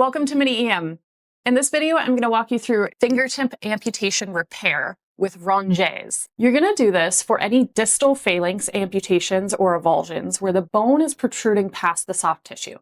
Welcome to miniEM. In this video, I'm going to walk you through fingertip amputation repair with Rongeurs. You're going to do this for any distal phalanx amputations or avulsions where the bone is protruding past the soft tissue.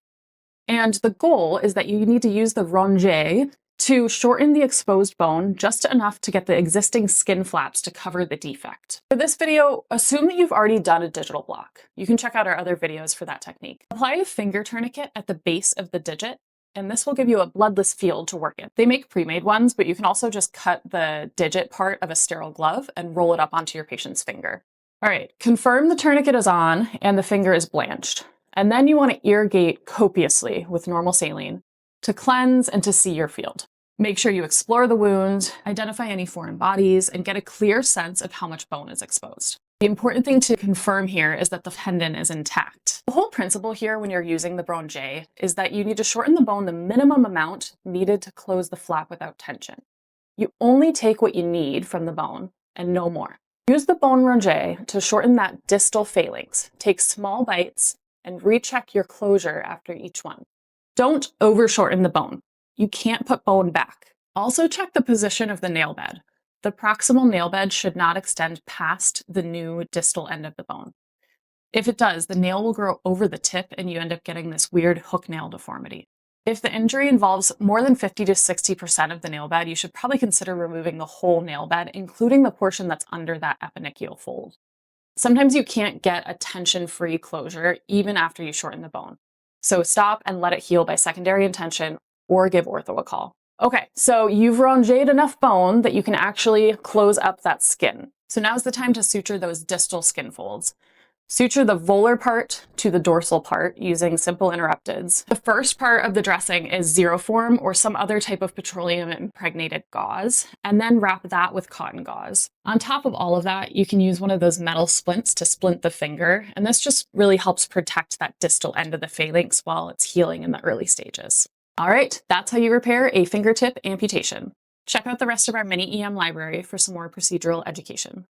And the goal is that you need to use the rongeur to shorten the exposed bone just enough to get the existing skin flaps to cover the defect. For this video, assume that you've already done a digital block. You can check out our other videos for that technique. Apply a finger tourniquet at the base of the digit, and this will give you a bloodless field to work in. They make pre-made ones, but you can also just cut the digit part of a sterile glove and roll it up onto your patient's finger. All right, confirm the tourniquet is on and the finger is blanched. And then you want to irrigate copiously with normal saline to cleanse and to see your field. Make sure you explore the wound, identify any foreign bodies, and get a clear sense of how much bone is exposed. The important thing to confirm here is that the tendon is intact. The whole principle here when you're using the rongeur is that you need to shorten the bone the minimum amount needed to close the flap without tension. You only take what you need from the bone and no more. Use the bone rongeur to shorten that distal phalanx. Take small bites and recheck your closure after each one. Don't over-shorten the bone. You can't put bone back. Also check the position of the nail bed. The proximal nail bed should not extend past the new distal end of the bone. If it does, the nail will grow over the tip and you end up getting this weird hook nail deformity. If the injury involves more than 50 to 60% of the nail bed, you should probably consider removing the whole nail bed, including the portion that's under that eponychial fold. Sometimes you can't get a tension-free closure even after you shorten the bone. So stop and let it heal by secondary intention or give ortho a call. Okay, so you've rongeured enough bone that you can actually close up that skin. So now's the time to suture those distal skin folds. Suture the volar part to the dorsal part using simple interrupteds. The first part of the dressing is Xeroform or some other type of petroleum impregnated gauze, and then wrap that with cotton gauze. On top of all of that, you can use one of those metal splints to splint the finger, and this just really helps protect that distal end of the phalanx while it's healing in the early stages. All right, that's how you repair a fingertip amputation. Check out the rest of our miniEM library for some more procedural education.